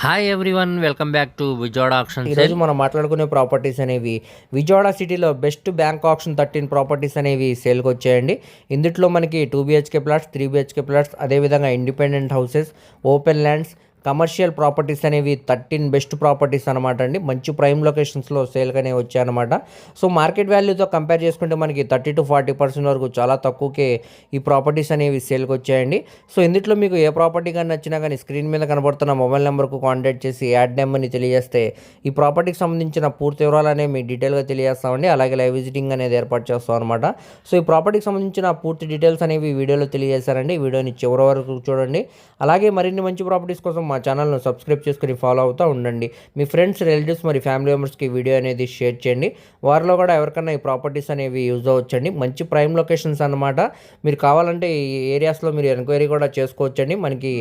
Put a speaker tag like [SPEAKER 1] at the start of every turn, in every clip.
[SPEAKER 1] Hi everyone, welcome back to Vijayawada option.
[SPEAKER 2] ఈరోజు మనం మాట్లాడుకునే ప్రాపర్టీస్ అనేవి విజయవాడ సిటీలో బెస్ట్ బ్యాంక్ ఆప్షన్ 13 ప్రాపర్టీస్ అనేవి సేల్కి వచ్చాయండి. ఇందులో మనకి 2 BHK ప్లాట్స్, 3 BHK ప్లాట్స్, అదేవిధంగా independent houses, open lands, commercial properties అనేవి 13 బెస్ట్ ప్రాపర్టీస్ అనమాట అండి. మంచి ప్రైమ్ లొకేషన్స్లో సేల్కి అనేవి వచ్చాయన్నమాట. సో మార్కెట్ వాల్యూతో కంపేర్ చేసుకుంటే మనకి 30-40% వరకు చాలా తక్కువకే ఈ ప్రాపర్టీస్ అనేవి సేల్కి వచ్చాయండి. సో ఇందులో మీకు ఏ ప్రాపర్టీ కానీ నచ్చినా కానీ స్క్రీన్ మీద కనబడుతున్న మొబైల్ నెంబర్కు కాంటాక్ట్ చేసి యాడ్ నెంబర్ని తెలియజేస్తే ఈ ప్రాపర్టీకి సంబంధించిన పూర్తి వివరాలు అనేవి మీ డీటెయిల్గా తెలియజేస్తామండి. అలాగే లైవ్ విజిటింగ్ అనేది ఏర్పాటు చేస్తాం అనమాట. సో ఈ ప్రాపర్టీకి సంబంధించిన పూర్తి డీటెయిల్స్ అనేవి వీడియోలో తెలియజేశారండి. వీడియోని చివరి వరకు చూడండి. అలాగే మరిన్ని మంచి ప్రాపర్టీస్ కోసం మా ఛానల్ను సబ్స్క్రైబ్ చేసుకుని ఫాలో అవుతూ ఉండండి. మీ ఫ్రెండ్స్, రిలేటివ్స్ మరి ఫ్యామిలీ మెంబర్స్కి వీడియో అనేది షేర్ చేయండి. వారిలో కూడా ఎవరికైనా ఈ ప్రాపర్టీస్ అనేవి యూజ్ అవ్వచ్చండి. మంచి ప్రైమ్ లొకేషన్స్ అనమాట. మీరు కావాలంటే ఈ ఏరియాస్లో మీరు ఎంక్వైరీ కూడా చేసుకోవచ్చండి. మనకి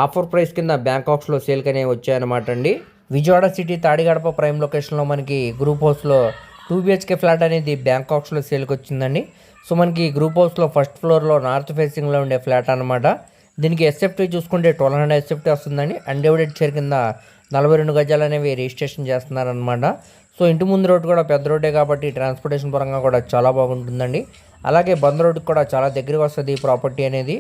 [SPEAKER 2] ఆఫర్ ప్రైస్ కింద బ్యాంకాక్స్లో సేల్కి అనేవి వచ్చాయన్నమాట అండి. విజయవాడ సిటీ తాడిగడప ప్రైమ్ లొకేషన్లో మనకి గ్రూప్ హౌస్లో 2 BHK ఫ్లాట్ అనేది బ్యాంకాక్స్లో సేల్కి వచ్చిందండి. సో మనకి గ్రూప్ హౌస్లో ఫస్ట్ ఫ్లోర్లో నార్త్ ఫేసింగ్లో ఉండే ఫ్లాట్ అనమాట. దీనికి ఎస్ఎఫ్టీ చూసుకుంటే 1200 ఎస్ఎఫ్టీ వస్తుందండి. అన్డివైడెడ్ షేర్ కింద 42 గజాలు అనేవి రిజిస్ట్రేషన్ చేస్తున్నారనమాట. సో ఇంటి ముందు రోడ్డు కూడా పెద్ద రోడ్డే కాబట్టి ట్రాన్స్పోర్టేషన్ పరంగా కూడా చాలా బాగుంటుందండి. అలాగే బంద్ రోడ్డుకి కూడా చాలా దగ్గరగా వస్తుంది ఈ ప్రాపర్టీ అనేది.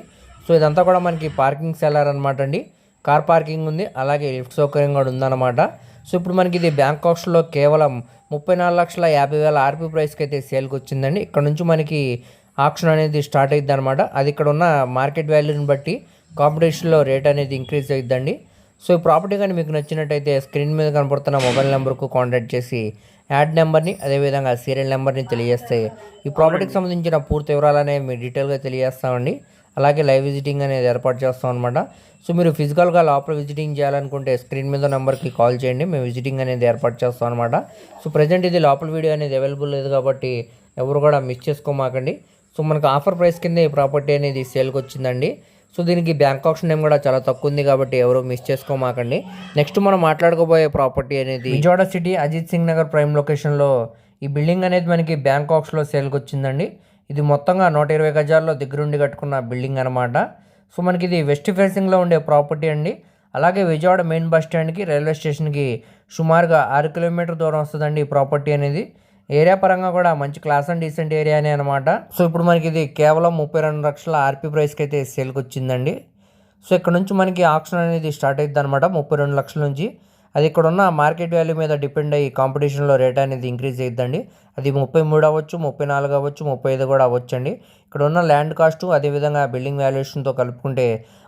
[SPEAKER 2] సో ఇదంతా కూడా మనకి పార్కింగ్ సెల్లర్ అనమాట అండి. కార్ పార్కింగ్ ఉంది, అలాగే లిఫ్ట్ సౌకర్యం కూడా ఉందన్నమాట. సో ఇప్పుడు మనకి ఇది బ్యాంకాక్స్లో కేవలం 34,50,000 ఆర్పీ ప్రైస్కి అయితే సేల్కి వచ్చిందండి. ఇక్కడ నుంచి మనకి ఆక్షన్ అనేది స్టార్ట్ అవుతుంది అనమాట. అది ఇక్కడ ఉన్న మార్కెట్ వాల్యూని బట్టి కాంపిటీషన్లో రేట్ అనేది ఇంక్రీజ్ అవుతుందండి. సో ఈ ప్రాపర్టీ కానీ మీకు నచ్చినట్టయితే స్క్రీన్ మీద కనపడుతున్న మొబైల్ నెంబర్కు కాంటాక్ట్ చేసి యాడ్ నెంబర్ని, అదేవిధంగా సీరియల్ నెంబర్ని తెలియజేస్తే ఈ ప్రాపర్టీకి సంబంధించిన పూర్తి వివరాలు అనేవి మీ డీటెయిల్గా తెలియజేస్తామండి. అలాగే లైవ్ విజిటింగ్ అనేది ఏర్పాటు చేస్తాం అనమాట. సో మీరు ఫిజికల్గా లోపల విజిటింగ్ చేయాలనుకుంటే స్క్రీన్ మీద నెంబర్కి కాల్ చేయండి. మేము విజిటింగ్ అనేది ఏర్పాటు చేస్తాం అనమాట. సో ప్రజెంట్ ఇది లోపల వీడియో అనేది అవైలబుల్ లేదు కాబట్టి ఎవరు కూడా మిస్ చేసుకోమాకండి. సో మనకు ఆఫర్ ప్రైస్ కింద ఈ ప్రాపర్టీ అనేది సేల్కి వచ్చిందండి. సో దీనికి బ్యాంకాక్స్ నేమ్ కూడా చాలా తక్కువ ఉంది కాబట్టి ఎవరు మిస్ చేసుకోమాకండి. నెక్స్ట్ మనం మాట్లాడుకోబోయే ప్రాపర్టీ అనేది విజయవాడ సిటీ అజిత్ సింగ్ నగర్ ప్రైమ్ లొకేషన్లో ఈ బిల్డింగ్ అనేది మనకి బ్యాంకాక్స్లో సేల్కి వచ్చిందండి. ఇది మొత్తంగా 120 గజాల్లో దగ్గరుండి కట్టుకున్న బిల్డింగ్ అనమాట. సో మనకి ఇది వెస్ట్ ఫేసింగ్లో ఉండే ప్రాపర్టీ అండి. అలాగే విజయవాడ మెయిన్ బస్ స్టాండ్కి, రైల్వే స్టేషన్కి సుమారుగా 6 కిలోమీటర్ దూరం వస్తుందండి ఈ ప్రాపర్టీ అనేది. ఏరియా పరంగా కూడా మంచి క్లాస్ అండ్ డీసెంట్ ఏరియానే అనమాట. సో ఇప్పుడు మనకి ఇది కేవలం 32 లక్షల ఆర్పీ ప్రైస్కి అయితే సేల్కి వచ్చిందండి. సో ఇక్కడ నుంచి మనకి ఆక్షన్ అనేది స్టార్ట్ అవుతుంది అనమాట 32 లక్షల నుంచి. అది ఇక్కడ ఉన్న మార్కెట్ వాల్యూ మీద డిపెండ్ అయ్యి కాంపిటీషన్లో రేట్ అనేది ఇంక్రీజ్ అవుతుందండి. అది 33 అవ్వచ్చు, 34 అవ్వచ్చు, 35 కూడా అవ్వచ్చండి. ఇక్కడ ఉన్న ల్యాండ్ కాస్టు, అదేవిధంగా బిల్డింగ్ వాల్యుయేషన్తో కలుపుకుంటే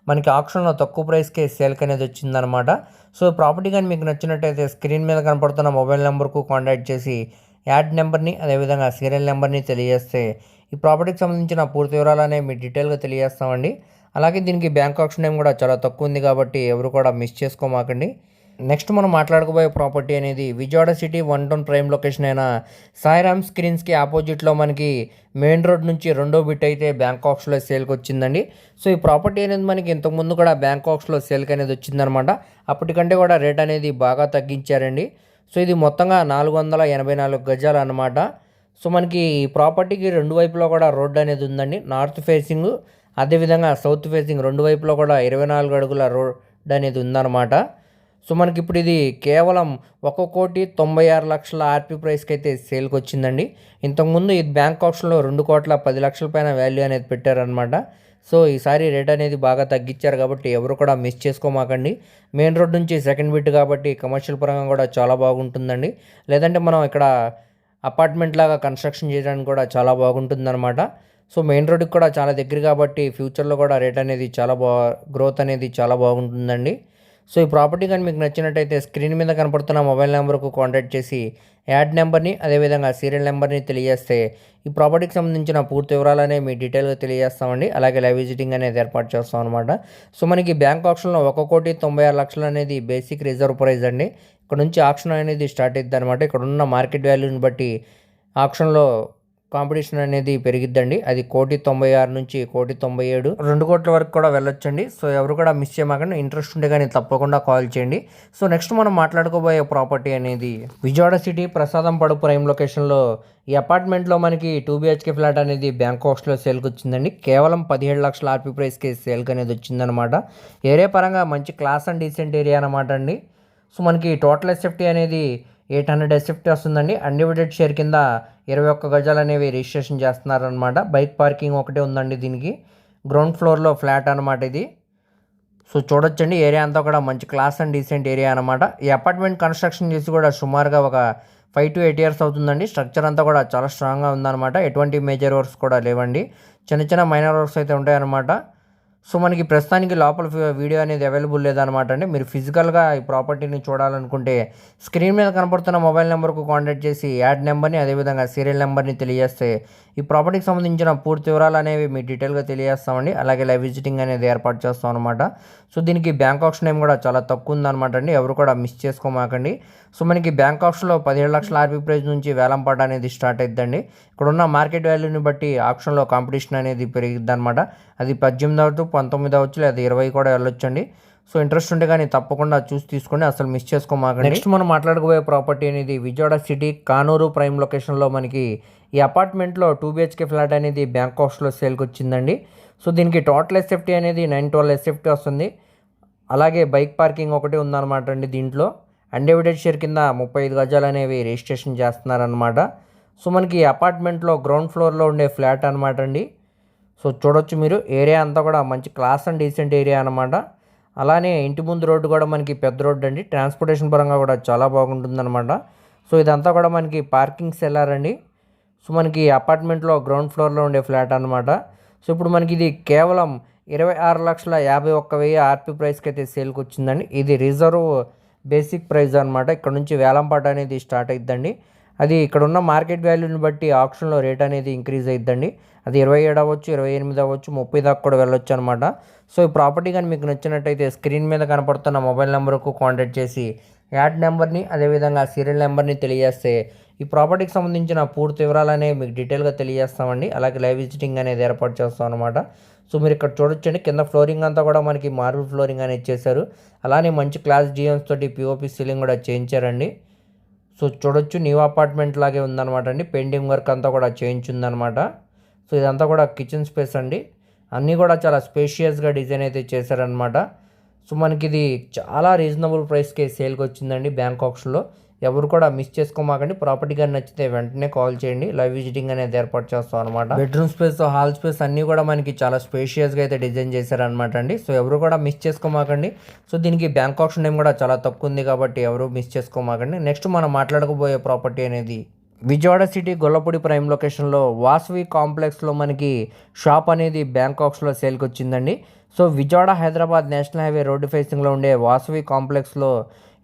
[SPEAKER 2] మనకి ఆప్షన్లో తక్కువ ప్రైస్కే సేల్కి అనేది వచ్చిందనమాట. సో ప్రాపర్టీ కానీ మీకు నచ్చినట్టయితే స్క్రీన్ మీద కనపడుతున్న మొబైల్ నెంబర్కు కాంటాక్ట్ చేసి యాడ్ నెంబర్ని, అదేవిధంగా సీరియల్ నెంబర్ని తెలియజేస్తే ఈ ప్రాపర్టీకి సంబంధించిన పూర్తి వివరాలు అనేవి మీ డీటెయిల్గా తెలియజేస్తామండి. అలాగే దీనికి బ్యాంక్ ఆప్షన్ నేమ్ కూడా చాలా తక్కువ ఉంది కాబట్టి ఎవరు కూడా మిస్ చేసుకోమాకండి. నెక్స్ట్ మనం మాట్లాడుకోబోయే ప్రాపర్టీ అనేది Vijayawada city 1 town prime location అయిన సాయిరామ్ స్క్రీన్స్కి ఆపోజిట్లో మనకి మెయిన్ రోడ్ నుంచి రెండో బిట్ అయితే బ్యాంకాక్స్లో సేల్కి వచ్చిందండి. సో ఈ ప్రాపర్టీ అనేది మనకి ఇంతకుముందు కూడా బ్యాంకాక్స్లో సేల్కి అనేది వచ్చిందనమాట. అప్పటికంటే కూడా రేట్ అనేది బాగా తగ్గించారండి. సో ఇది మొత్తంగా 484 గజాలు అనమాట. సో మనకి ఈ ప్రాపర్టీకి రెండు వైపులో కూడా రోడ్డు అనేది ఉందండి. నార్త్ ఫేసింగ్, అదేవిధంగా సౌత్ ఫేసింగ్ రెండు వైపులో కూడా 24 అడుగుల రోడ్ అనేది ఉందన్నమాట. సో మనకి ఇప్పుడు ఇది కేవలం 1,96,00,000 ఆర్పీ ప్రైస్కి అయితే సేల్కి వచ్చిందండి. ఇంతకుముందు ఇది బ్యాంక్ ఆప్షన్లో 2,10,00,000 పైన వాల్యూ అనేది పెట్టారనమాట. సో ఈసారి రేట్ అనేది బాగా తగ్గించారు కాబట్టి ఎవరు కూడా మిస్ చేసుకోమాకండి. మెయిన్ రోడ్ నుంచి సెకండ్ బిట్ కాబట్టి కమర్షియల్ పరంగా కూడా చాలా బాగుంటుందండి. లేదంటే మనం ఇక్కడ అపార్ట్మెంట్ లాగా కన్స్ట్రక్షన్ చేయడానికి కూడా చాలా బాగుంటుందన్నమాట. సో మెయిన్ రోడ్కి కూడా చాలా దగ్గర కాబట్టి ఫ్యూచర్లో కూడా రేట్ అనేది చాలా గ్రోత్ అనేది చాలా బాగుంటుందండి. సో ఈ ప్రాపర్టీ కానీ మీకు నచ్చినట్టయితే స్క్రీన్ మీద కనపడుతున్న మొబైల్ నెంబర్కు కాంటాక్ట్ చేసి యాడ్ నెంబర్ని, అదేవిధంగా సీరియల్ నెంబర్ని తెలియజేస్తే ఈ ప్రాపర్టీకి సంబంధించిన పూర్తి వివరాలనే మీ డీటెయిల్గా తెలియజేస్తామండి. అలాగే లైవ్ విజిటింగ్ అనేది ఏర్పాటు చేస్తాం అనమాట. సో మనకి బ్యాంక్ ఆప్షన్లో 1,96,00,000 అనేది బేసిక్ రిజర్వ్ ప్రైస్ అండి. ఇక్కడ నుంచి ఆప్షన్ అనేది స్టార్ట్ అవుతుంది అనమాట. ఇక్కడ ఉన్న మార్కెట్ వాల్యూని బట్టి ఆప్షన్లో కాంపిటీషన్ అనేది పెరిగిద్దండి. అది 1,96,00,000 నుంచి 1,97,00,000, 2 కోట్ల వరకు కూడా వెళ్ళొచ్చండి. సో ఎవరు కూడా మిస్ చేయమాకండి. ఇంట్రెస్ట్ ఉంటే కానీ తప్పకుండా కాల్ చేయండి. సో నెక్స్ట్ మనం మాట్లాడుకోబోయే ప్రాపర్టీ అనేది విజయవాడ సిటీ ప్రసాదం పడు ప్రైమ్ లొకేషన్లో ఈ అపార్ట్మెంట్లో మనకి 2 BHK ఫ్లాట్ అనేది బ్యాంకాక్స్లో సేల్కి వచ్చిందండి. కేవలం 17 లక్షల ఆర్పీ ప్రైస్కి సేల్కి అనేది వచ్చిందనమాట. ఏరియా పరంగా మంచి క్లాస్ అండ్ డీసెంట్ ఏరియా అనమాట అండి. సో మనకి టోటల్ ఎస్ఎఫ్టీ అనేది 800 ఎస్ఎఫ్టీ వస్తుందండి. అన్డివైడెడ్ షేర్ కింద 21 గజాలు అనేవి రిజిస్ట్రేషన్ చేస్తున్నారనమాట. బైక్ పార్కింగ్ ఒకటే ఉందండి దీనికి. గ్రౌండ్ ఫ్లోర్లో ఫ్లాట్ అనమాట ఇది. సో చూడొచ్చండి, ఏరియా అంతా కూడా మంచి క్లాస్ అండ్ డీసెంట్ ఏరియా అనమాట. ఈ అపార్ట్మెంట్ కన్స్ట్రక్షన్ చేసి కూడా సుమారుగా ఒక 5 to 8 years అవుతుందండి. స్ట్రక్చర్ అంతా కూడా చాలా స్ట్రాంగ్గా ఉందన్నమాట. ఎటువంటి మేజర్ వర్క్స్ కూడా లేవండి, చిన్న చిన్న మైనర్ వర్క్స్ అయితే ఉంటాయన్నమాట. సో మనకి ప్రస్తుతానికి లోపల వీడియో అనేది అవైలబుల్ లేదనమాట అండి. మీరు ఫిజికల్గా ఈ ప్రాపర్టీని చూడాలనుకుంటే స్క్రీన్ మీద కనపడుతున్న మొబైల్ నెంబర్కు కాంటాక్ట్ చేసి యాడ్ నెంబర్ని అదేవిధంగా సీరియల్ నెంబర్ని తెలియజేస్తే ఈ ప్రాపర్టీకి సంబంధించిన పూర్తి వివరాలు అనేవి మీ డీటెయిల్గా తెలియజేస్తామండి. అలాగే లైవ్ విజిటింగ్ అనేది ఏర్పాటు చేస్తాం అనమాట. సో దీనికి బ్యాంక్ ఆప్షన్ ఏం కూడా చాలా తక్కువ ఉందన్నమాట అండి, ఎవరు కూడా మిస్ చేసుకోమాకండి. సో మనకి బ్యాంక్ ఆప్షన్లో 17 లక్షల ఆర్పీ ప్రైస్ నుంచి వేలంపాట అనేది స్టార్ట్ అవుతుందండి. ఇక్కడ ఉన్న మార్కెట్ వాల్యూని బట్టి ఆప్షన్లో కాంపిటీషన్ అనేది పెరిగిద్ది అనమాట. అది 18 అవ్వచ్చు, 19 అవ్వచ్చు, లేదా 20 కూడా వెళ్ళొచ్చండి. సో ఇంట్రెస్ట్ ఉంటే కానీ తప్పకుండా చూసి తీసుకోండి, అసలు మిస్ చేసుకోమాకండి. నెక్స్ట్ మనం మాట్లాడుకోబోయే ప్రాపర్టీ అనేది విజయవాడ సిటీ కానూరు ప్రైమ్ లొకేషన్లో మనకి ఈ అపార్ట్మెంట్లో 2 BHK ఫ్లాట్ అనేది బ్యాంక్ ఆప్షన్లో సేల్కి వచ్చిందండి. సో దీనికి టోటల్ ఎస్ఎఫ్టీ అనేది 912 ఎస్ఎఫ్టీ వస్తుంది. అలాగే బైక్ పార్కింగ్ ఒకటి ఉందన్నమాట అండి. దీంట్లో అన్డివైడెడ్ షేర్ కింద 35 గజాలు అనేవి రిజిస్ట్రేషన్ చేస్తున్నారనమాట. సో మనకి అపార్ట్మెంట్లో గ్రౌండ్ ఫ్లోర్లో ఉండే ఫ్లాట్ అనమాట అండి. సో చూడొచ్చు మీరు, ఏరియా అంతా కూడా మంచి క్లాస్ అండ్ డీసెంట్ ఏరియా అనమాట. అలానే ఇంటి ముందు రోడ్డు కూడా మనకి పెద్ద రోడ్డు అండి, ట్రాన్స్పోర్టేషన్ పరంగా కూడా చాలా బాగుంటుందన్నమాట. సో ఇదంతా కూడా మనకి పార్కింగ్ సెల్లార్ అండి. సో మనకి అపార్ట్మెంట్లో గ్రౌండ్ ఫ్లోర్లో ఉండే ఫ్లాట్ అనమాట. సో ఇప్పుడు మనకి ఇది కేవలం 26,51,000 ఆర్పీ ప్రైస్కి అయితే సేల్కి వచ్చిందండి. ఇది రిజర్వ్ బేసిక్ ప్రైస్ అనమాట. ఇక్కడ నుంచి వేలంపాట అనేది స్టార్ట్ అవుతుందండి. అది ఇక్కడ ఉన్న మార్కెట్ వాల్యూని బట్టి ఆప్షన్లో రేట్ అనేది ఇంక్రీజ్ అవుతుందండి. అది 27 అవ్వచ్చు, 28 అవ్వచ్చు, 30 దాకా కూడా వెళ్ళొచ్చు అనమాట. సో ఈ ప్రాపర్టీ కానీ మీకు నచ్చినట్టయితే స్క్రీన్ మీద కనపడుతున్న మొబైల్ నెంబర్కు కాంటాక్ట్ చేసి యాడ్ నెంబర్ని అదేవిధంగా సీరియల్ నెంబర్ని తెలియజేస్తే ఈ ప్రాపర్టీకి సంబంధించిన పూర్తి వివరాలు అనేవి మీకు డీటెయిల్గా తెలియజేస్తామండి. అలాగే లైవ్ విజిటింగ్ అనేది ఏర్పాటు చేస్తాం అనమాట. సో మీరు ఇక్కడ చూడొచ్చండి, కింద ఫ్లోరింగ్ అంతా కూడా మనకి మార్బుల్ ఫ్లోరింగ్ అనేది చేశారు. అలానే మంచి క్లాస్ జిఎమ్స్ తోటి పిఓపి సీలింగ్ కూడా చేయించారండి. సో చూడొచ్చు, న్యూ అపార్ట్మెంట్ లాగే ఉందన్నమాట అండి. పెయింటింగ్ వర్క్ అంతా కూడా చేయించుందనమాట. సో ఇదంతా కూడా కిచెన్ స్పేస్ అండి. అన్నీ కూడా చాలా స్పేషియస్గా డిజైన్ అయితే చేశారనమాట. సో మనకి ఇది చాలా రీజనబుల్ ప్రైస్కి సేల్కి వచ్చిందండి బ్యాంక్ ఆప్షన్లో. ఎవరు కూడా మిస్ చేసుకోమాకండి. ప్రాపర్టీ కానీ నచ్చితే వెంటనే కాల్ చేయండి, లైవ్ విజిటింగ్ అనేది ఏర్పాటు చేస్తాం అనమాట. బెడ్రూమ్ స్పేస్, హాల్ స్పేస్ అన్నీ కూడా మనకి చాలా స్పేషియస్గా అయితే డిజైన్ చేశారనమాట అండి. సో ఎవరు కూడా మిస్ చేసుకోమాకండి. సో దీనికి బ్యాంక్ ఆప్షన్ ఏం కూడా చాలా తక్కువ ఉంది కాబట్టి ఎవరు మిస్ చేసుకోమాకండి. నెక్స్ట్ మనం మాట్లాడుకోబోయే ప్రాపర్టీ అనేది విజయవాడ సిటీ గొల్లపూడి ప్రైమ్ లొకేషన్లో వాసవి కాంప్లెక్స్లో మనకి షాప్ అనేది బ్యాంక్ ఆప్షన్లో సేల్కి వచ్చిందండి. So Vijayawada Hyderabad national highway road ఫేసింగ్లో ఉండే వాసవి కాంప్లెక్స్లో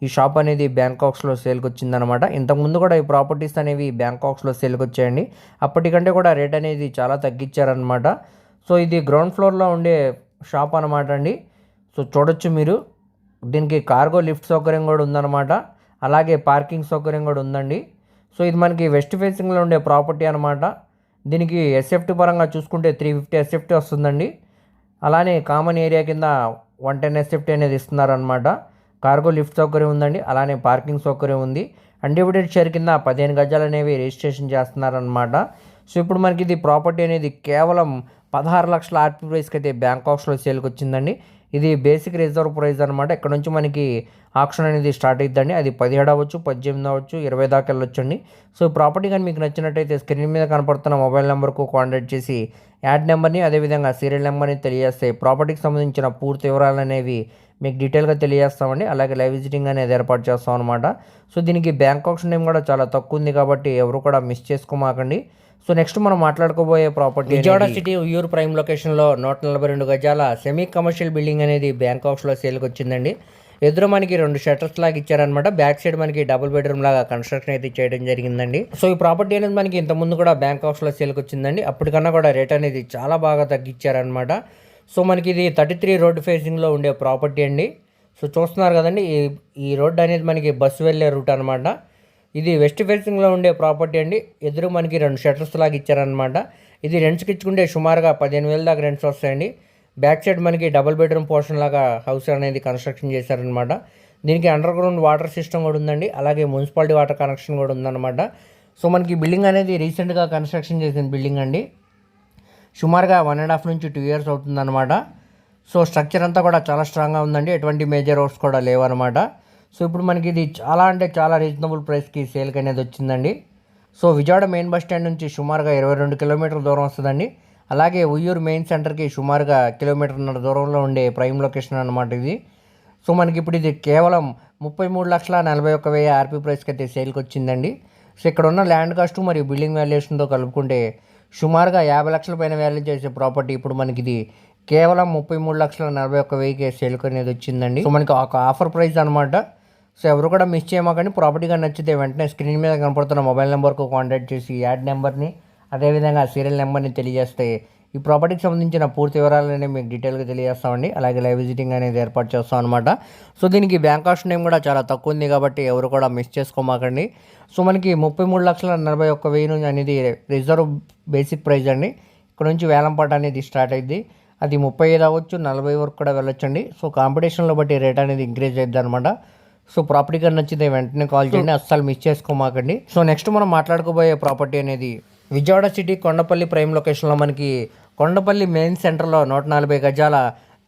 [SPEAKER 2] ఈ షాప్ అనేది బ్యాంకాక్స్లో సేల్కి వచ్చిందనమాట. ఇంతకుముందు కూడా ఈ ప్రాపర్టీస్ అనేవి బ్యాంకాక్స్లో సేల్కి వచ్చాయండి. అప్పటికంటే కూడా రేట్ అనేది చాలా తగ్గించారనమాట. సో ఇది గ్రౌండ్ ఫ్లోర్లో ఉండే షాప్ అనమాట అండి. సో చూడొచ్చు మీరు, దీనికి కార్గో లిఫ్ట్ సౌకర్యం కూడా ఉందన్నమాట. అలాగే పార్కింగ్ సౌకర్యం కూడా ఉందండి. సో ఇది మనకి వెస్ట్ ఫేసింగ్లో ఉండే ప్రాపర్టీ అనమాట. దీనికి ఎస్ఎఫ్టీ పరంగా చూసుకుంటే 350 ఎస్ఎఫ్టీ వస్తుందండి. అలానే కామన్ ఏరియా కింద 110 ఎస్ఎఫ్టీ అనేది ఇస్తున్నారనమాట. కార్గో లిఫ్ట్ సౌకర్యం ఉందండి, అలానే పార్కింగ్ సౌకర్యం ఉంది. అన్డివైడెడ్ షేర్ కింద 15 గజాలు అనేవి రిజిస్ట్రేషన్ చేస్తున్నారనమాట. సో ఇప్పుడు మనకి ఇది ప్రాపర్టీ అనేది కేవలం 16 లక్షల ఆర్పీ ప్రైస్కి అయితే బ్యాంక్ ఆప్షన్లో సేల్కి వచ్చిందండి. ఇది బేసిక్ రిజర్వ్ ప్రైస్ అనమాట. ఇక్కడ నుంచి మనకి ఆప్షన్ అనేది స్టార్ట్ అవుతుందండి. అది 17 అవ్వచ్చు, 18 అవ్వచ్చు, 20 దాకా వెళ్ళొచ్చండి. సో ప్రాపర్టీ కానీ మీకు నచ్చినట్టయితే స్క్రీన్ మీద కనపడుతున్న మొబైల్ నెంబర్కు కాంటాక్ట్ చేసి యాడ్ నెంబర్ని అదేవిధంగా సీరియల్ నెంబర్ని తెలియజేస్తే ప్రాపర్టీకి సంబంధించిన పూర్తి వివరాలు అనేవి మీకు డీటెయిల్గా తెలియజేస్తామండి. అలాగే లైవ్ విజిటింగ్ అనేది ఏర్పాటు చేస్తాం అనమాట. సో దీనికి బ్యాంక్ ఆప్షన్ ఏం కూడా చాలా తక్కువ ఉంది కాబట్టి ఎవరు కూడా మిస్ చేసుకోమాకండి. సో నెక్స్ట్ మనం మాట్లాడుకోబోయే property Vijayawada city Uyyuru prime లొకేషన్లో 142 గజాల సెమీ కమర్షియల్ బిల్డింగ్ అనేది బ్యాంక్ ఆప్షన్లో సేల్కి వచ్చిందండి. ఎదురు మనకి 2 షట్టర్స్ లాగా ఇచ్చారనమాట. బ్యాక్ సైడ్ మనకి డబుల్ బెడ్రూమ్ లాగా కన్స్ట్రక్షన్ అయితే చేయడం జరిగిందండి. సో ఈ ప్రాపర్టీ అనేది మనకి ఇంతకుముందు కూడా బ్యాంక్ ఆప్షన్లో సేల్కి వచ్చిందండి. అప్పటికన్నా కూడా రేట్ అనేది చాలా బాగా తగ్గించారనమాట. సో మనకి ఇది 33 రోడ్డు ఫేసింగ్లో ఉండే ప్రాపర్టీ అండి. సో చూస్తున్నారు కదండి, ఈ రోడ్డు అనేది మనకి బస్సు వెళ్ళే రూట్ అనమాట. ఇది వెస్ట్ ఫేసింగ్లో ఉండే ప్రాపర్టీ అండి. ఎదురు మనకి 2 షట్టర్స్ లాగా ఇచ్చారనమాట. ఇది రెంట్స్కి ఇచ్చుకుంటే సుమారుగా 15,000 దాకా రెంట్స్ వస్తాయండి. బ్యాక్ సైడ్ మనకి డబుల్ బెడ్రూమ్ పోర్షన్ లాగా హౌస్ అనేది కన్స్ట్రక్షన్ చేశారనమాట. దీనికి అండర్ గ్రౌండ్ వాటర్ సిస్టమ్ కూడా ఉందండి. అలాగే మున్సిపాలిటీ వాటర్ కనెక్షన్ కూడా ఉందన్నమాట. సో మనకి బిల్డింగ్ అనేది రీసెంట్గా కన్స్ట్రక్షన్ చేసిన బిల్డింగ్ అండి. సుమారుగా 1.5 నుంచి 2 years అవుతుందన్నమాట. సో స్ట్రక్చర్ అంతా కూడా చాలా స్ట్రాంగ్గా ఉందండి. ఎటువంటి మేజర్ వర్క్స్ కూడా లేవన్నమాట. సో ఇప్పుడు మనకి ఇది చాలా అంటే చాలా రీజనబుల్ ప్రైస్కి సేల్కి అనేది వచ్చిందండి. So Vijayawada main bus stand నుంచి సుమారుగా 22 కిలోమీటర్ల దూరం వస్తుందండి. అలాగే ఉయ్యూరు మెయిన్ సెంటర్కి సుమారుగా కిలోమీటర్న్నర దూరంలో ఉండే ప్రైమ్ లొకేషన్ అనమాట ఇది. సో మనకి ఇప్పుడు ఇది కేవలం 33,41,000 ఆర్పీ ప్రైస్కి అయితే సేల్కి వచ్చిందండి. సో ఇక్కడ ఉన్న ల్యాండ్ కాస్ట్ మరియు బిల్డింగ్ వాల్యుయేషన్తో కలుపుకుంటే సుమారుగా 50 లక్షల పైన వాల్యూ చేసే ప్రాపర్టీ ఇప్పుడు మనకి ఇది కేవలం 33,41,000కి సేల్కి అనేది వచ్చిందండి. సో మనకి ఒక ఆఫర్ ప్రైస్ అనమాట. సో ఎవరు కూడా మిస్ చేయమాకండి. ప్రాపర్టీగా నచ్చితే వెంటనే స్క్రీన్ మీద కనపడుతున్న మొబైల్ నెంబర్కు కాంటాక్ట్ చేసి యాడ్ నెంబర్ని అదేవిధంగా సీరియల్ నెంబర్ని తెలియజేస్తే ఈ ప్రాపర్టీకి సంబంధించిన పూర్తి వివరాలనే మీకు డీటెయిల్గా తెలియజేస్తామండి. అలాగే లైవ్ విజిటింగ్ అనేది ఏర్పాటు చేస్తాం అనమాట. సో దీనికి బ్యాంక్ కాస్ట్ నేమ్ కూడా చాలా తక్కువ ఉంది కాబట్టి ఎవరు కూడా మిస్ చేసుకోమాకండి. సో మనకి 33,41,000 అనేది రిజర్వ్ బేసిక్ ప్రైస్ అండి. ఇక్కడ నుంచి వేలంపాట అనేది స్టార్ట్ అయింది. అది 35 అవ్వచ్చు, 40 వరకు కూడా వెళ్ళొచ్చండి. సో కాంపిటీషన్లో బట్టి రేట్ అనేది ఇంక్రీజ్ అవుతుంది అనమాట. సో ప్రాపర్టీగా నచ్చితే వెంటనే కాల్ చేయండి, అస్సలు మిస్ చేసుకోమాకండి. సో నెక్స్ట్ మనం మాట్లాడుకోబోయే ప్రాపర్టీ అనేది విజయవాడ సిటీ కొండపల్లి ప్రైమ్ లొకేషన్లో మనకి కొండపల్లి మెయిన్ సెంటర్లో 140 గజాల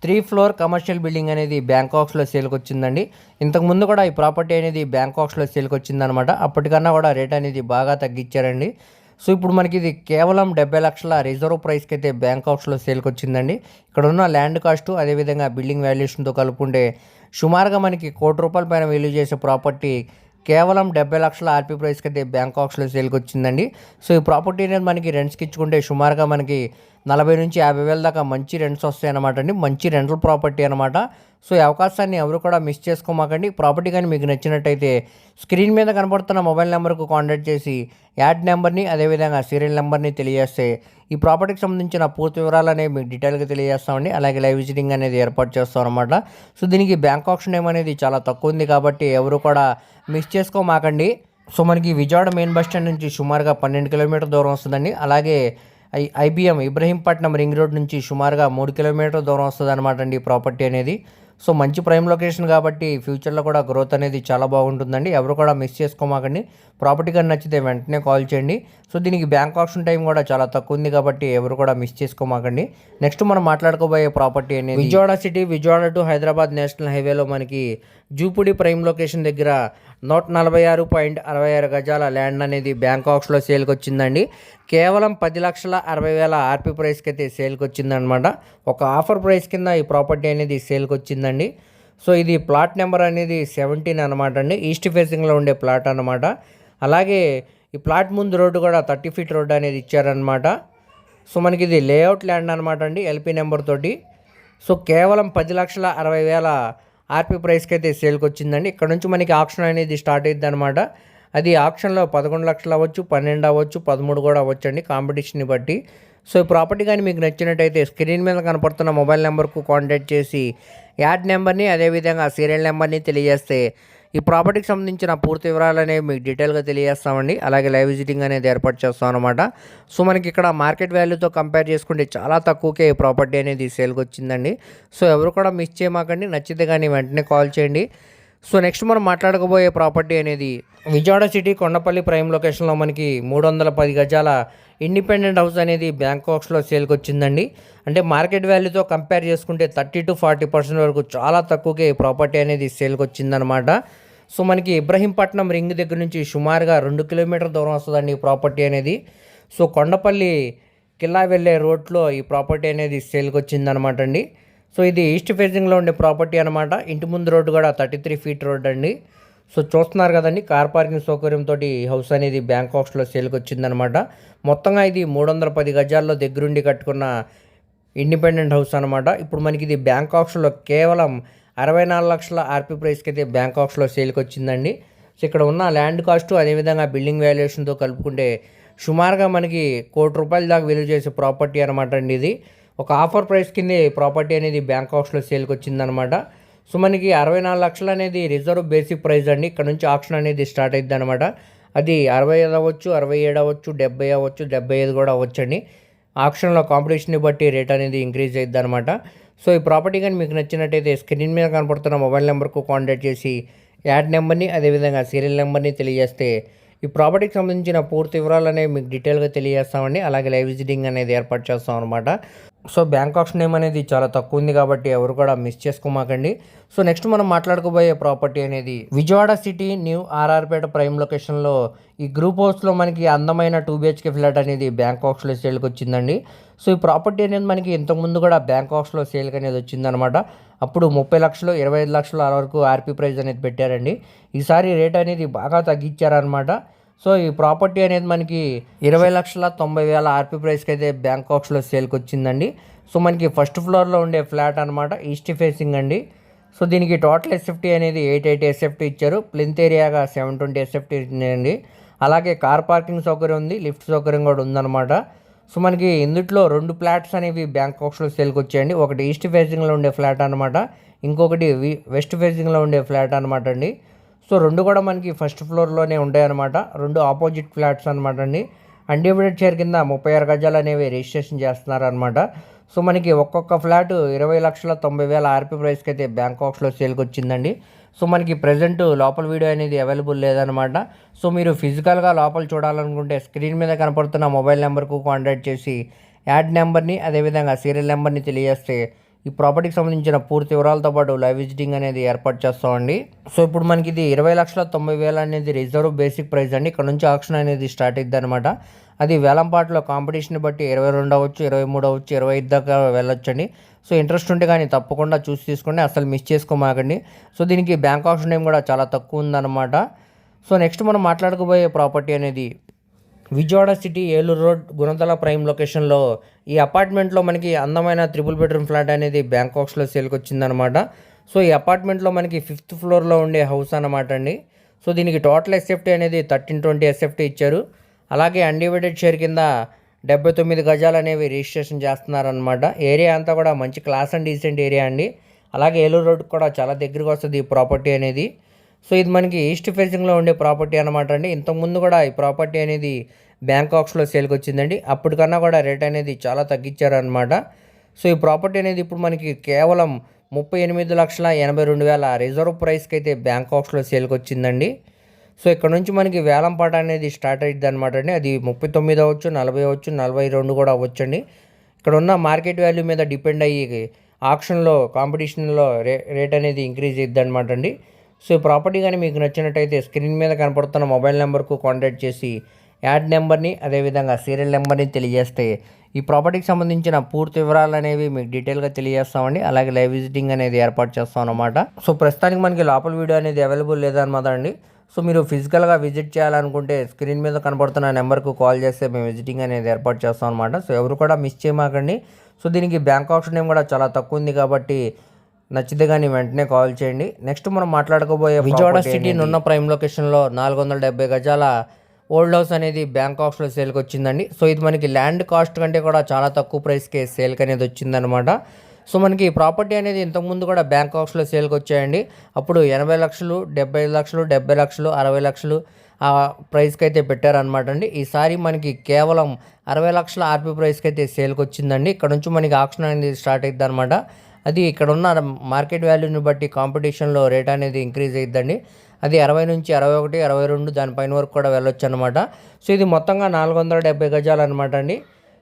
[SPEAKER 2] 3 ఫ్లోర్ కమర్షియల్ బిల్డింగ్ అనేది బ్యాంకాక్స్లో సేల్కి వచ్చిందండి. ఇంతకుముందు కూడా ఈ ప్రాపర్టీ అనేది బ్యాంకాక్స్లో సేల్కి వచ్చిందనమాట. అప్పటికన్నా కూడా రేట్ అనేది బాగా తగ్గించారండి. సో ఇప్పుడు మనకి ఇది కేవలం 70 లక్షల రిజర్వ్ ప్రైస్కి అయితే బ్యాంకాక్స్లో సేల్కి వచ్చిందండి. ఇక్కడ ఉన్న ల్యాండ్ కాస్ట్ అదేవిధంగా బిల్డింగ్ వాల్యుయేషన్తో కలుపుకుంటే సుమారుగా మనకి ₹1,00,00,000 పైన వాల్యూ చేసే ప్రాపర్టీ కేవలం 70 లక్షల ఆర్పీ ప్రైస్కి అయితే బ్యాంకాక్స్లో సేల్కి వచ్చిందండి. సో ఈ ప్రాపర్టీ అనేది మనకి రెంట్స్కి ఇచ్చుకుంటే సుమారుగా మనకి 40 నుంచి 50,000 దాకా మంచి రెంట్స్ వస్తాయి అన్నమాట అండి. మంచి రెంటల్ ప్రాపర్టీ అనమాట. సో ఈ అవకాశాన్ని ఎవరు కూడా మిస్ చేసుకోమాకండి. ప్రాపర్టీ కానీ మీకు నచ్చినట్టయితే స్క్రీన్ మీద కనపడుతున్న మొబైల్ నెంబర్కు కాంటాక్ట్ చేసి యాడ్ నెంబర్ని అదేవిధంగా సీరియల్ నెంబర్ని తెలియజేస్తే ఈ ప్రాపర్టీకి సంబంధించిన పూర్తి వివరాలు అనేవి మీకు డీటెయిల్గా తెలియజేస్తామండి. అలాగే లైవ్ విజిటింగ్ అనేది ఏర్పాటు చేస్తాం అనమాట. సో దీనికి బ్యాంక్ ఆప్షన్ అనేది చాలా తక్కువ ఉంది కాబట్టి ఎవరు కూడా మిస్ చేసుకోమాకండి. సో మనకి విజయవాడ మెయిన్ బస్ స్టాండ్ నుంచి సుమారుగా 12 కిలోమీటర్ దూరం వస్తుందండి. అలాగే ఐబిఎం ఇబ్రహీంపట్నం రింగ్ రోడ్ నుంచి సుమారుగా 3 కిలోమీటర్ దూరం వస్తుంది అనమాట అండి ఈ ప్రాపర్టీ అనేది. సో మంచి ప్రైమ్ లొకేషన్ కాబట్టి ఫ్యూచర్లో కూడా గ్రోత్ అనేది చాలా బాగుంటుందండి. ఎవరు కూడా మిస్ చేసుకోమాకండి. ప్రాపర్టీ కానీ నచ్చితే వెంటనే కాల్ చేయండి. సో దీనికి బ్యాంక్ ఆప్షన్ టైం కూడా చాలా తక్కువ ఉంది కాబట్టి ఎవరు కూడా మిస్ చేసుకోమాకండి. నెక్స్ట్ మనం మాట్లాడుకోబోయే ప్రాపర్టీ అనేది Vijayawada city Vijayawada to Hyderabad national హైవేలో మనకి జూపుడి ప్రైమ్ లొకేషన్ దగ్గర 146.66 గజాల ల్యాండ్ అనేది బ్యాంకాక్స్లో సేల్కి వచ్చిందండి. కేవలం 10,60,000 ఆర్పీ ప్రైస్కి అయితే సేల్కి వచ్చిందనమాట. ఒక ఆఫర్ ప్రైస్ కింద ఈ ప్రాపర్టీ అనేది సేల్కి వచ్చిందండి. సో ఇది ప్లాట్ నెంబర్ అనేది 17 అనమాట అండి. ఈస్ట్ ఫేసింగ్లో ఉండే ప్లాట్ అనమాట. అలాగే ఈ ప్లాట్ ముందు రోడ్డు కూడా 30 ఫీట్ రోడ్డు అనేది ఇచ్చారనమాట. సో మనకి ఇది లేఅవుట్ ల్యాండ్ అనమాట అండి ఎల్పీ నెంబర్ తోటి. సో కేవలం 10,60,000 ఆర్పీ ప్రైస్కి అయితే సేల్కి వచ్చిందండి. ఇక్కడ నుంచి మనకి ఆప్షన్ అనేది స్టార్ట్ అయ్యింది అనమాట. అది ఆప్షన్లో 11 లక్షలు అవ్వచ్చు, 12 అవ్వచ్చు, 13 కూడా అవ్వచ్చు అండి కాంపిటీషన్ని బట్టి. సో ఈ ప్రాపర్టీ కానీ మీకు నచ్చినట్టయితే స్క్రీన్ మీద కనపడుతున్న మొబైల్ నెంబర్కు కాంటాక్ట్ చేసి యాడ్ నెంబర్ని అదేవిధంగా సీరియల్ నెంబర్ని తెలియజేస్తే ఈ ప్రాపర్టీకి సంబంధించిన పూర్తి వివరాలు అనేవి మీకు డీటెయిల్గా తెలియజేస్తామండి. అలాగే లైవ్ విజిటింగ్ అనేది ఏర్పాటు చేస్తాం అనమాట. సో మనకి ఇక్కడ మార్కెట్ వాల్యూతో కంపేర్ చేసుకుంటే చాలా తక్కువకే ఈ ప్రాపర్టీ అనేది సేల్కి వచ్చిందండి. సో ఎవరు కూడా మిస్ చేయమాకండి. నచ్చితే కానీ వెంటనే కాల్ చేయండి. సో నెక్స్ట్ మనం మాట్లాడుకోబోయే ప్రాపర్టీ అనేది విజయవాడ సిటీ కొండపల్లి ప్రైమ్ లొకేషన్లో మనకి 310 గజాల ఇండిపెండెంట్ హౌస్ అనేది బ్యాంకాక్స్లో సేల్కి వచ్చిందండి. అంటే మార్కెట్ వాల్యూతో కంపేర్ చేసుకుంటే 30 to 40% వరకు చాలా తక్కువకే ఈ ప్రాపర్టీ అనేది సేల్కి వచ్చిందనమాట. సో మనకి ఇబ్రహీంపట్నం రింగ్ దగ్గర నుంచి సుమారుగా 2 కిలోమీటర్ దూరం వస్తుందండి ఈ ప్రాపర్టీ అనేది. సో కొండపల్లి కిల్లా వెళ్ళే రోడ్లో ఈ ప్రాపర్టీ అనేది సేల్కి వచ్చిందనమాట అండి. సో ఇది ఈస్ట్ ఫేసింగ్లో ఉండే ప్రాపర్టీ అనమాట. ఇంటి ముందు రోడ్డు కూడా 33 ఫీట్ రోడ్ అండి. సో చూస్తున్నారు కదండి, కార్ పార్కింగ్ సౌకర్యంతో హౌస్ అనేది బ్యాంకాక్స్లో సేల్కి వచ్చిందనమాట. మొత్తంగా ఇది 310 గజాల్లో దగ్గరుండి కట్టుకున్న ఇండిపెండెంట్ హౌస్ అనమాట. ఇప్పుడు మనకి ఇది బ్యాంకాక్స్లో కేవలం 64 లక్షల ఆర్పీ ప్రైస్కి అయితే బ్యాంకాక్స్లో సేల్కి వచ్చిందండి. సో ఇక్కడ ఉన్న ల్యాండ్ కాస్ట్ అదేవిధంగా బిల్డింగ్ వాల్యుయేషన్తో కలుపుకుంటే సుమారుగా మనకి ₹1,00,00,000 దాకా విలువ చేసే ప్రాపర్టీ అనమాట అండి. ఇది ఒక ఆఫర్ ప్రైస్ కింద ప్రాపర్టీ అనేది బ్యాంకాక్స్లో సేల్కి వచ్చిందనమాట. సో మనకి 64 లక్షలు అనేది రిజర్వ్ బేసిక్ ప్రైస్ అండి. ఇక్కడ నుంచి ఆప్షన్ అనేది స్టార్ట్ అవుతుంది అనమాట. అది 65 అవ్వచ్చు, 67 అవ్వచ్చు, 70 అవ్వచ్చు, 75 కూడా అవ్వచ్చండి. ఆప్షన్లో కాంపిటీషన్ని బట్టి రేట్ అనేది ఇంక్రీజ్ అవుతుంది అనమాట. సో ఈ ప్రాపర్టీ కానీ మీకు నచ్చినట్టయితే స్క్రీన్ మీద కనపడుతున్న మొబైల్ నెంబర్కు కాంటాక్ట్ చేసి యాడ్ నెంబర్ని అదేవిధంగా సీరియల్ నెంబర్ని తెలియజేస్తే ఈ ప్రాపర్టీకి సంబంధించిన పూర్తి వివరాలు అనేవి మీకు డీటెయిల్గా తెలియజేస్తామండి. అలాగే లైవ్ విజిటింగ్ అనేది ఏర్పాటు చేస్తాం అనమాట. సో బ్యాంక్ ఆప్షన్ నేమ్ అనేది చాలా తక్కువ ఉంది కాబట్టి ఎవరు కూడా మిస్ చేసుకోమాకండి. సో నెక్స్ట్ మనం మాట్లాడుకోబోయే ప్రాపర్టీ అనేది Vijayawada city new RR Peta prime లొకేషన్లో ఈ గ్రూప్ హౌస్లో మనకి అందమైన 2 BHK ఫ్లాట్ అనేది బ్యాంక్ ఆప్షన్లో సేల్కి వచ్చిందండి. సో ఈ ప్రాపర్టీ అనేది మనకి ఇంతకుముందు కూడా బ్యాంక్ ఆప్షన్లో సేల్కి అనేది వచ్చిందనమాట. అప్పుడు 30 లక్షలు 25 లక్షల వరకు ఆర్పీ ప్రైస్ అనేది పెట్టారండి. ఈసారి రేట్ అనేది బాగా తగ్గించారనమాట. సో ఈ ప్రాపర్టీ అనేది మనకి 20,90,000 ఆర్పీ ప్రైస్కి అయితే బ్యాంక్ ఆప్షన్లో సేల్కి వచ్చిందండి. సో మనకి ఫస్ట్ ఫ్లోర్లో ఉండే ఫ్లాట్ అనమాట, ఈస్ట్ ఫేసింగ్ అండి. సో దీనికి టోటల్ ఎస్ఎఫ్టీ అనేది 880 ఎస్ఎఫ్టీ ఇచ్చారు. ప్లింత్ ఏరియాగా 720 ఎస్ఎఫ్టీ ఇచ్చిందండి. అలాగే కార్ పార్కింగ్ సౌకర్యం ఉంది, లిఫ్ట్ సౌకర్యం కూడా ఉందన్నమాట. సో మనకి ఇందులో 2 ఫ్లాట్స్ అనేవి బ్యాంక్ ఆప్షన్లో సేల్కి వచ్చాయండి. ఒకటి ఈస్ట్ ఫేసింగ్లో ఉండే ఫ్లాట్ అనమాట, ఇంకొకటి వెస్ట్ ఫేసింగ్లో ఉండే ఫ్లాట్ అనమాట అండి. సో 2 కూడా మనకి ఫస్ట్ ఫ్లోర్లోనే ఉంటాయి అనమాట. 2 ఆపోజిట్ ఫ్లాట్స్ అనమాట అండి. అన్డివైడెడ్ షేర్ కింద 36 గజాలు అనేవి రిజిస్ట్రేషన్ చేస్తున్నారు అనమాట. సో మనకి ఒక్కొక్క ఫ్లాట్ 20,90,000 ఆర్పీ ప్రైస్కి అయితే బ్యాంక్ ఆప్షన్లో సేల్కి వచ్చిందండి. సో మనకి ప్రజెంట్ లోపల వీడియో అనేది అవైలబుల్ లేదనమాట. సో మీరు ఫిజికల్గా లోపల చూడాలనుకుంటే స్క్రీన్ మీద కనపడుతున్న మొబైల్ నెంబర్కు కాంటాక్ట్ చేసి యాడ్ నెంబర్ని అదేవిధంగా సీరియల్ నెంబర్ని తెలియజేస్తే ఈ ప్రాపర్టీకి సంబంధించిన పూర్తి వివరాలతో పాటు లైవ్ విజిటింగ్ అనేది ఏర్పాటు చేస్తామండి. సో ఇప్పుడు మనకి ఇది 20,90,000 అనేది రిజర్వ్ బేసిక్ ప్రైస్ అండి. ఇక్కడ నుంచి ఆక్షన్ అనేది స్టార్ట్ అవుతుంది అనమాట. అది వేలంపాట్లో కాంపిటీషన్ బట్టి 22 అవ్వచ్చు, 23 అవ్వచ్చు, 25 దాకా వెళ్ళొచ్చండి. సో ఇంట్రెస్ట్ ఉంటే కానీ తప్పకుండా చూసి తీసుకోండి, అసలు మిస్ చేసుకోమాకండి. సో దీనికి బ్యాంక్ ఆప్షన్ టైం కూడా చాలా తక్కువ ఉందన్నమాట. సో నెక్స్ట్ మనం మాట్లాడుకోబోయే ప్రాపర్టీ అనేది Vijayawada city Eluru road Gunadala prime లొకేషన్లో ఈ అపార్ట్మెంట్లో మనకి అందమైన 3 బెడ్రూమ్ ఫ్లాట్ అనేది బ్యాంక్ ఆప్షన్లో సేల్కి వచ్చిందనమాట. సో ఈ అపార్ట్మెంట్లో మనకి 5th ఫ్లోర్లో ఉండే హౌస్ అనమాట అండి. సో దీనికి టోటల్ ఎస్ఎఫ్టీ అనేది 1320 ఎస్ఎఫ్టీ ఇచ్చారు. అలాగే అన్డివైడెడ్ షేర్ కింద 79 గజాలు అనేవి రిజిస్ట్రేషన్ చేస్తున్నారనమాట. ఏరియా అంతా కూడా మంచి క్లాస్ అండ్ డీసెంట్ ఏరియా అండి. అలాగే ఏలూరు రోడ్ కూడా చాలా దగ్గరకు వస్తుంది ఈ ప్రాపర్టీ అనేది. సో ఇది మనకి ఈస్ట్ ఫేసింగ్లో ఉండే ప్రాపర్టీ అనమాట అండి. ఇంతకుముందు కూడా ఈ ప్రాపర్టీ అనేది బ్యాంక్ ఆప్షన్లో సేల్కి వచ్చిందండి. అప్పటికన్నా కూడా రేట్ అనేది చాలా తగ్గించారనమాట. సో ఈ ప్రాపర్టీ అనేది ఇప్పుడు మనకి కేవలం 38,82,000 రిజర్వ్ ప్రైస్కి అయితే బ్యాంక్ ఆప్షన్లో సేల్కి వచ్చిందండి. సో ఇక్కడ నుంచి మనకి వేలంపాట అనేది స్టార్ట్ అయ్యిద్ది అనమాట అండి. అది 39 అవ్వచ్చు, 40 అవ్వచ్చు, 42 కూడా అవ్వచ్చండి. ఇక్కడ ఉన్న మార్కెట్ వాల్యూ మీద డిపెండ్ అయ్యి ఆప్షన్లో కాంపిటీషన్లో రేట్ అనేది ఇంక్రీజ్ అయ్యిద్ది అనమాట అండి. సో ఈ ప్రాపర్టీ కానీ మీకు నచ్చినట్టయితే స్క్రీన్ మీద కనపడుతున్న మొబైల్ నెంబర్కు కాంటాక్ట్ చేసి యాడ్ నెంబర్ని అదేవిధంగా సీరియల్ నెంబర్ని తెలియజేస్తే ఈ ప్రాపర్టీకి సంబంధించిన పూర్తి వివరాలు అనేవి మీకు డీటెయిల్గా తెలియజేస్తామండి. అలాగే లైవ్ విజిటింగ్ అనేది ఏర్పాటు చేస్తాం అనమాట. సో ప్రస్తుతానికి మనకి లోపల వీడియో అనేది అవైలబుల్ లేదన్నమాట అండి. సో మీరు ఫిజికల్గా విజిట్ చేయాలనుకుంటే స్క్రీన్ మీద కనపడుతున్న నెంబర్కు కాల్ చేస్తే మేము విజిటింగ్ అనేది ఏర్పాటు చేస్తాం అనమాట. సో ఎవరు కూడా మిస్ చేయమాకండి. సో దీనికి బ్యాంక్ ఆప్షన్ టైం కూడా చాలా తక్కువ ఉంది కాబట్టి నచ్చితే కానీ వెంటనే కాల్ చేయండి. నెక్స్ట్ మనం మాట్లాడుకోబోయే విజయవాడ సిటీ నున్న ప్రైమ్ లొకేషన్లో 470 గజాల ఓల్డ్ హౌస్ అనేది బ్యాంక్ ఆప్షన్లో సేల్కి వచ్చిందండి. సో ఇది మనకి ల్యాండ్ కాస్ట్ కంటే కూడా చాలా తక్కువ ప్రైస్కే సేల్కి అనేది వచ్చిందనమాట. సో మనకి ఈ ప్రాపర్టీ అనేది ఇంతకుముందు కూడా బ్యాంక్ ఆప్షన్లో సేల్కి వచ్చాయండి. అప్పుడు 80 లక్షలు, 75 లక్షలు, 70 లక్షలు, 60 లక్షలు ఆ ప్రైస్కి అయితే పెట్టారనమాట అండి. ఈసారి మనకి కేవలం 60 లక్షల ఆర్పీ ప్రైస్కి అయితే సేల్కి వచ్చిందండి. ఇక్కడ నుంచి మనకి ఆప్షన్ అనేది స్టార్ట్ అవుతుంది అనమాట. అది ఇక్కడ ఉన్న మార్కెట్ వాల్యూని బట్టి కాంపిటీషన్లో రేట్ అనేది ఇంక్రీజ్ అవుతుందండి. అది 60 నుంచి 61, 62 దానిపైన వరకు కూడా వెళ్ళొచ్చు అనమాట. సో ఇది మొత్తంగా 470 గజాలు అనమాట అండి.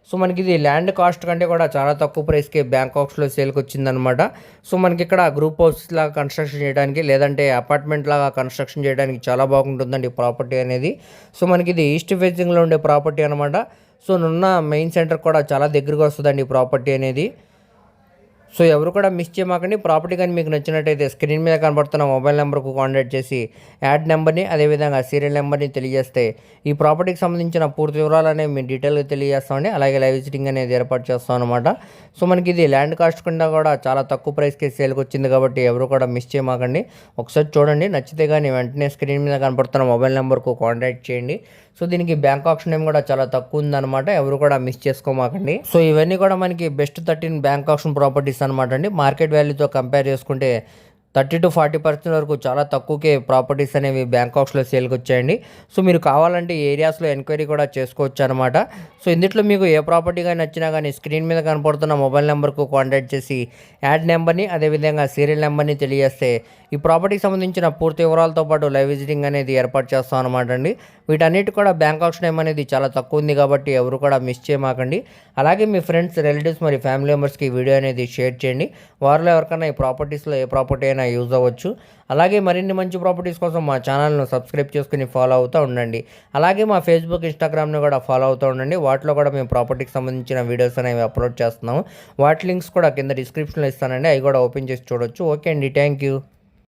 [SPEAKER 2] సో మనకి ఇది ల్యాండ్ కాస్ట్ కంటే కూడా చాలా తక్కువ ప్రైస్కి బ్యాంక్ ఆప్షన్లో సేల్కి వచ్చిందనమాట. సో మనకి ఇక్కడ గ్రూప్ హౌస్ లాగా కన్స్ట్రక్షన్ చేయడానికి లేదంటే అపార్ట్మెంట్ లాగా కన్స్ట్రక్షన్ చేయడానికి చాలా బాగుంటుందండి ఈ ప్రాపర్టీ అనేది. సో మనకి ఇది ఈస్ట్ ఫేసింగ్లో ఉండే ప్రాపర్టీ అనమాట. సో నున్న మెయిన్ సెంటర్ కూడా చాలా దగ్గరగా వస్తుందండి ఈ ప్రాపర్టీ అనేది. సో ఎవరు కూడా మిస్ చేయమాకండి. ప్రాపర్టీ కానీ మీకు నచ్చినట్టయితే స్క్రీన్ మీద కనబడుతున్న మొబైల్ నెంబర్కు కాంటాక్ట్ చేసి యాడ్ నెంబర్ని అదేవిధంగా సీరియల్ నెంబర్ని తెలియజేస్తే ఈ ప్రాపర్టీకి సంబంధించిన పూర్తి వివరాలు అనేవి మేము డీటెయిల్గా తెలియజేస్తామండి. అలాగే లైవ్ విజిటింగ్ అనేది ఏర్పాటు చేస్తాం అనమాట. సో మనకి ఇది ల్యాండ్ కాస్ట్ కింద కూడా చాలా తక్కువ ప్రైస్కి సేల్కి వచ్చింది కాబట్టి ఎవరు కూడా మిస్ చేయమాకండి. ఒకసారి చూడండి, నచ్చితే కానీ వెంటనే స్క్రీన్ మీద కనబడుతున్న మొబైల్ నెంబర్కు కాంటాక్ట్ చేయండి. సో దీనికి బ్యాంక్ ఆప్షన్ టైం కూడా చాలా తక్కువ ఉందన్నమాట. ఎవరు కూడా మిస్ చేసుకోమాకండి. సో ఇవన్నీ కూడా మనకి బెస్ట్ 13 బ్యాంక్ ఆప్షన్ ప్రాపర్టీస్ అనమాట అండి. మార్కెట్ వాల్యూతో కంపేర్ చేసుకుంటే 30-40% వరకు చాలా తక్కువకే ప్రాపర్టీస్ అనేవి బ్యాంకాక్స్లో సేల్కి వచ్చాయండి. సో మీరు కావాలంటే ఈ ఏరియాస్లో ఎంక్వైరీ కూడా చేసుకోవచ్చు అనమాట. సో ఇందులో మీకు ఏ ప్రాపర్టీ కానీ నచ్చినా కానీ స్క్రీన్ మీద కనపడుతున్న మొబైల్ నెంబర్కు కాంటాక్ట్ చేసి యాడ్ నెంబర్ని అదేవిధంగా సీరియల్ నెంబర్ని తెలియజేస్తే ఈ ప్రాపర్టీకి సంబంధించిన పూర్తి వివరాలతో పాటు లైవ్ విజిటింగ్ అనేది ఏర్పాటు చేస్తాం అనమాట అండి. వీటన్నిటి కూడా బ్యాంకాక్స్ టైం అనేది చాలా తక్కువ ఉంది కాబట్టి ఎవరు కూడా మిస్ చేయమాకండి. అలాగే మీ ఫ్రెండ్స్, రిలేటివ్స్ మరి ఫ్యామిలీ మెంబర్స్కి ఈ వీడియో అనేది షేర్ చేయండి. వారిలో ఎవరికైనా ఈ ప్రాపర్టీస్లో ఏ ప్రాపర్టీ అయినా యూజ్ అవ్వచ్చు. అలాగే మరిన్ని మంచి ప్రాపర్టీస్ కోసం మా ఛానల్ను సబ్స్క్రైబ్ చేసుకుని ఫాలో అవుతూ ఉండండి. అలాగే మా ఫేస్బుక్, ఇన్స్టాగ్రామ్ని కూడా ఫాలో అవుతూ ఉండండి. వాటిలో కూడా మేము ప్రాపర్టీకి సంబంధించిన వీడియోస్ అనేవి అప్లోడ్ చేస్తున్నాము. వాటి లింక్స్ కూడా కింద డిస్క్రిప్షన్లో ఇస్తానండి. అవి కూడా ఓపెన్ చేసి చూడొచ్చు. ఓకే అండి, థ్యాంక్ యూ.